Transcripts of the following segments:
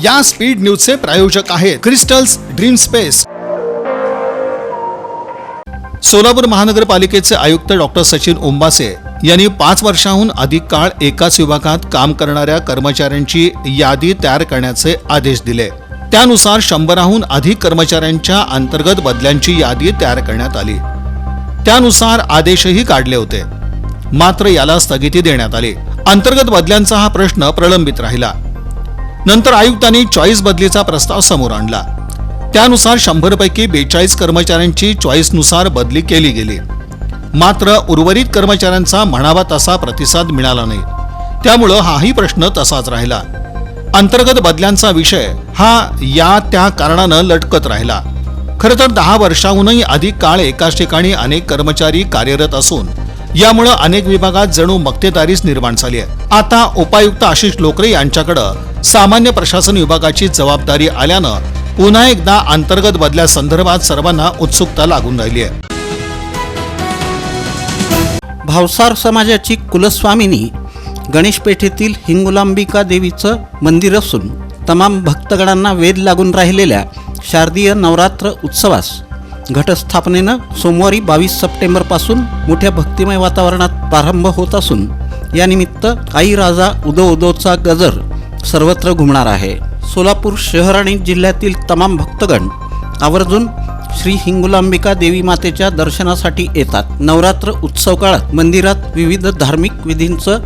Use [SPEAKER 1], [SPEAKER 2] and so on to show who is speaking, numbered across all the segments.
[SPEAKER 1] या स्पीड न्यूजचे प्रायोजक आहेत क्रिस्टल्स ड्रीम स्पेस। सोलापूर महानगरपालिकेचे आयुक्त डॉक्टर सचिन उंबासे यांनी 5 वर्षांहून अधिक काळ एकाच विभागात काम करणाऱ्या कर्मचाऱ्यांची यादी तयार करण्याचे आदेश दिले। त्यानुसार 100हून अधिक कर्मचाऱ्यांच्या अंतर्गत बदल्यांची यादी तयार करण्यात आली। त्यानुसार आदेशही काढले होते, मात्र याला स्थगिती देण्यात आली। अंतर्गत बदल्यांचा हा प्रश्न प्रलंबित राहिला। नंतर आयुक्तांनी चॉईस बदलीचा प्रस्ताव समोर आणला। त्यानुसार 100 पैकी 42 कर्मचाऱ्यांची चॉईसनुसार बदली केली गेली, मात्र उर्वरित कर्मचाऱ्यांचा म्हणावा तसा प्रतिसाद मिळाला नाही। त्यामुळे हाही प्रश्न तसाच राहिला। अंतर्गत बदल्यांचा विषय हा या त्या कारणानं लटकत राहिला। खरं तर 10 वर्षांहूनही अधिक काळ एकाच ठिकाणी अनेक कर्मचारी कार्यरत असून यामुळे अनेक विभागात जणू मक्तेदारीच निर्माण झाली आहे। आता उपायुक्त आशिष लोकरे यांच्याकडे सामान्य प्रशासन विभागाची जबाबदारी आल्यानं पुन्हा एकदा अंतर्गत बदल्या संदर्भात सर्वांना उत्सुकता लागून राहिली आहे।
[SPEAKER 2] भावसार समाजाची कुलस्वामिनी गणेशपेठेतील हिंगुलांबिका देवीचं मंदिर असून तमाम भक्तगणांना वेध लागून राहिलेल्या शारदीय नवरात्र उत्सवास घटस्थापनेनं सोमवारी 22 सप्टेंबरपासून मोठ्या भक्तिमय वातावरणात प्रारंभ होत असून यानिमित्त आई राजा उदो उदोचा गजर सर्वत्र घुमणार आहे। सोलापूर शहर आणि जिल्ह्यातील तमाम भक्तगण आवर्जून श्री हिंगुलांबिका देवी मातेच्या दर्शनासाठी येतात। नवरात्र उत्सव काळात मंदिरात विविध धार्मिक विधींचं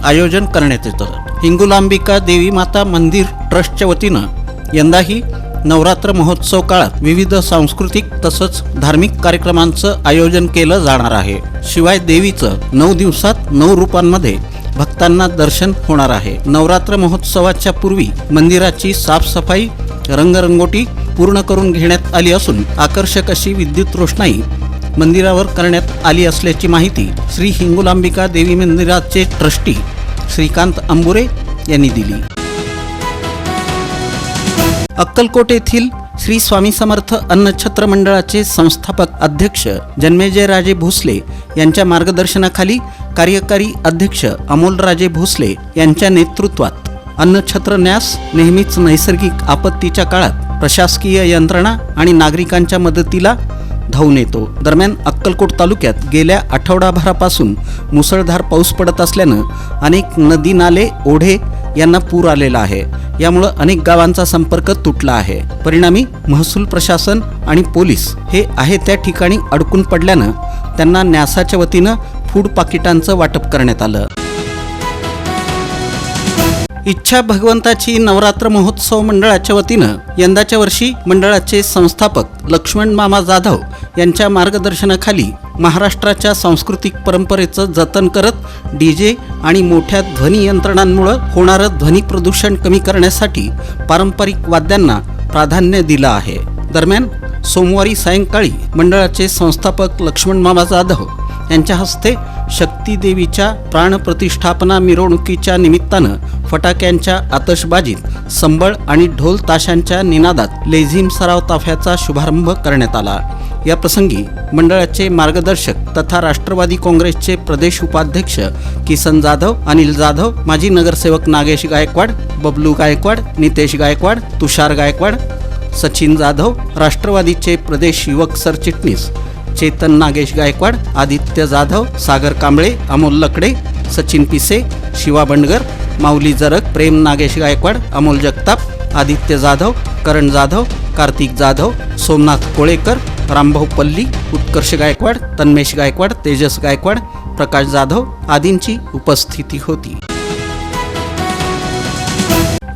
[SPEAKER 2] आयोजन करण्यात येतं। हिंगुलांबिका देवी माता मंदिर ट्रस्टच्या वतीनं यंदाही नवरात्र महोत्सव काळात विविध सांस्कृतिक तसंच धार्मिक कार्यक्रमांचं आयोजन केलं जाणार आहे। शिवाय देवीचं 9 दिवसात 9 रूपांमध्ये भक्तांना दर्शन होणार आहे। नवरात्र महोत्सवाच्या पूर्वी मंदिराची साफसफाई रंगरंगोटी पूर्ण करून घेण्यात आली असून आकर्षक अशी विद्युत रोषणाई मंदिरावर करण्यात आली असल्याची माहिती श्री हिंगुलांबिका देवी मंदिराचे ट्रस्टी श्रीकांत अंबुरे यांनी दिली। अक्कलकोट येथील श्री स्वामी समर्थ अन्नछत्र मंडळाचे संस्थापक अध्यक्ष जन्मेजयराजे भोसले यांच्या मार्गदर्शनाखाली कार्यकारी अध्यक्ष अमोलराजे भोसले यांच्या नेतृत्वात अन्नछत्र न्यास नेहमीच नैसर्गिक आपत्तीच्या काळात प्रशासकीय यंत्रणा आणि नागरिकांच्या मदतीला धावून येतो। दरम्यान अक्कलकोट तालुक्यात गेल्या आठवडाभरापासून मुसळधार पाऊस पडत असल्यानं अनेक नदी नाले ओढे यांना पूर आलेला आहे। यामुळे अनेक गावांचा संपर्क तुटला आहे। परिणामी महसूल प्रशासन आणि पोलीस हे आहे त्या ठिकाणी अडकून पडल्यानं त्यांना न्यासाच्या वतीनं फूड पाकिटांचं वाटप करण्यात आलं। इच्छा भगवंताची नवरात्र महोत्सव मंडळाच्या वतीनं यंदाच्या वर्षी मंडळाचे संस्थापक लक्ष्मण मामा जाधव यांच्या मार्गदर्शनाखाली महाराष्ट्राच्या सांस्कृतिक परंपरेचं जतन करत डीजे आणि मोठ्या ध्वनी यंत्रणांमुळे होणारं ध्वनी प्रदूषण कमी करण्यासाठी पारंपरिक वाद्यांना प्राधान्य दिलं आहे। दरम्यान सोमवारी सायंकाळी मंडळाचे संस्थापक लक्ष्मण मामा जाधव यांच्या हस्ते शक्ती देवीच्या प्राणप्रतिष्ठापना मिरवणुकीच्या निमित्तानं फटाक्यांच्या आतषबाजीत संबळ आणि ढोल ताशांच्या निनादात लेझिम सराव ताफ्याचा शुभारंभ करण्यात आला। या प्रसंगी मंडळाचे मार्गदर्शक तथा राष्ट्रवादी काँग्रेसचे प्रदेश उपाध्यक्ष किसन जाधव, अनिल जाधव, माजी नगरसेवक नागेश गायकवाड, बबलू गायकवाड, नितेश गायकवाड, तुषार गायकवाड, सचिन जाधव, राष्ट्रवादीचे प्रदेश युवक सरचिटणीस चेतन नागेश गायकवाड, आदित्य जाधव, सागर कांबळे, अमोल लकडे, सचिन पिसे, शिवा बंडगर, माऊली जरग, प्रेम नागेश गायकवाड, अमोल जगताप, आदित्य जाधव, करण जाधव, कार्तिक जाधव, सोमनाथ कोळेकर, रामभाऊ पल्ली, उत्कर्ष गायकवाड, तन्मेश गायकवाड, तेजस गायकवाड, प्रकाश जाधव आदींची उपस्थिती होती।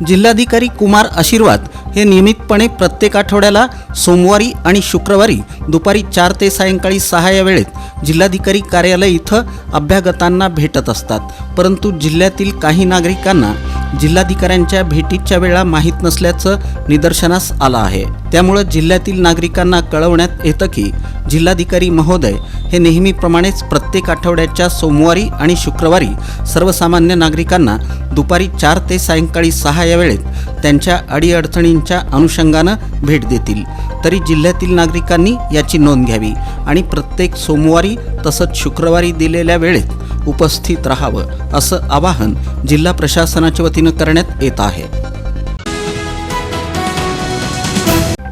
[SPEAKER 2] जिल्हाधिकारी कुमार आशीर्वाद हे नियमितपणे प्रत्येक आठवड्याला सोमवारी आणि शुक्रवारी दुपारी 4 ते सायंकाळी 6 या वेळेत जिल्हाधिकारी कार्यालय इथं अभ्यागतांना भेटत असतात। परंतु जिल्ह्यातील काही नागरिकांना जिल्हाधिकाऱ्यांच्या भेटीच्या वेळा माहीत नसल्याचं निदर्शनास आलं आहे। त्यामुळे जिल्ह्यातील नागरिकांना कळवण्यात येतं की जिल्हाधिकारी महोदय हे नेहमीप्रमाणेच प्रत्येक आठवड्याच्या सोमवारी आणि शुक्रवारी सर्वसामान्य नागरिकांना दुपारी 4 ते सायंकाळी 6 या वेळेत त्यांच्या अडीअडचणींच्या अनुषंगानं भेट देतील। तरी जिल्ह्यातील नागरिकांनी याची नोंद घ्यावी आणि प्रत्येक सोमवारी तसंच शुक्रवारी दिलेल्या वेळेत उपस्थित राहावं असं आवाहन जिल्हा प्रशासनाच्या वतीनं करण्यात येत आहे।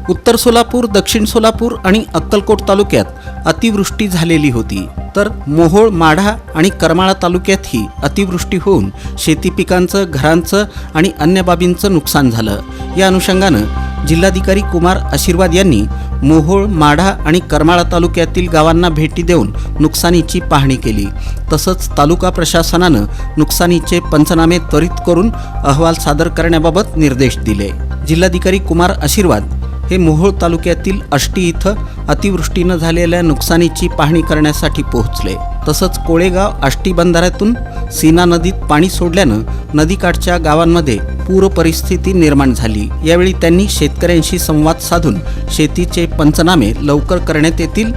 [SPEAKER 2] उत्तर सोलापूर, दक्षिण सोलापूर आणि अक्कलकोट तालुक्यात अतिवृष्टी झालेली होती, तर मोहोळ, माढा आणि करमाळा तालुक्यातही अतिवृष्टी होऊन शेती पिकांचं, घरांचं आणि अन्य बाबींचं नुकसान झालं. या अनुषंगानं जिल्हाधिकारी कुमार आशीर्वाद यांनी मोहोळ, माढा आणि करमाळा तालुक्यातील गावांना भेटी देऊन नुकसानीची पाहणी केली. तसंच तालुका प्रशासनानं नुकसानीचे पंचनामे त्वरित करून अहवाल सादर करण्याबाबत निर्देश दिले. जिल्हाधिकारी कुमार आशीर्वाद हे मोहोळ तालुक्यातील आष्टी इथं अतिवृष्टीनं झालेल्या नुकसानीची पाहणी करण्यासाठी पोहोचले. तसंच कोळेगाव आष्टी बंधाऱ्यातून सीना नदीत पाणी सोडल्यानं नदीकाठच्या गावांमध्ये पूर परिस्थिती निर्माण झाली. यावेळी त्यांनी शेतकऱ्यांशी संवाद साधून शेतीचे पंचनामे लवकर करण्यात येतील,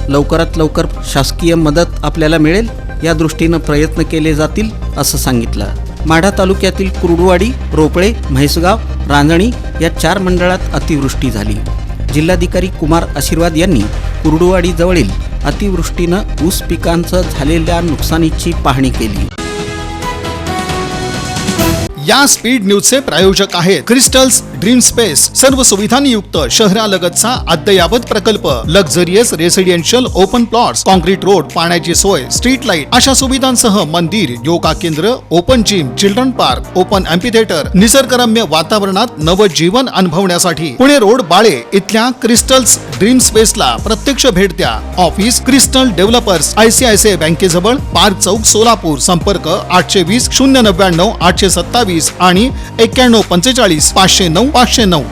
[SPEAKER 2] लवकरात लवकर शासकीय मदत आपल्याला मिळेल या दृष्टीनं प्रयत्न केले जातील असं सांगितलं. माढा तालुक्यातील कुर्डुवाडी, रोपळे, म्हैसगाव, रांजणी या 4 मंडळात अतिवृष्टी झाली. जिल्हाधिकारी कुमार आशीर्वाद यांनी कुर्डुवाडी जवळील अतिवृष्टीनं ऊस पिकांचं झालेल्या नुकसानीची पाहणी केली.
[SPEAKER 1] या स्पीड न्यूजचे प्रायोजक आहेत क्रिस्टल्स ड्रीम स्पेस. सर्व सुविधांनी युक्त शहरालगतचा अद्ययावत प्रकल्प, luxurious residential open plots, concrete road, पाण्याची सोय, स्ट्रीट लाईट अशा सुविधांसह मंदिर, योगा केंद्र, open gym, children park, open amphitheatre, निसर्गरम्य वातावरणात नवजीवन अनुभवण्यासाठी पुणे रोड, बाळे इथल्या क्रिस्टल्स ड्रीम स्पेसला प्रत्यक्ष भेट द्या. ऑफिस क्रिस्टल डेव्हलपर्स, ICICI बँकेजवळ, पार्क चौक, सोलापूर. संपर्क 820 099 827 आणि 91 45 509 509.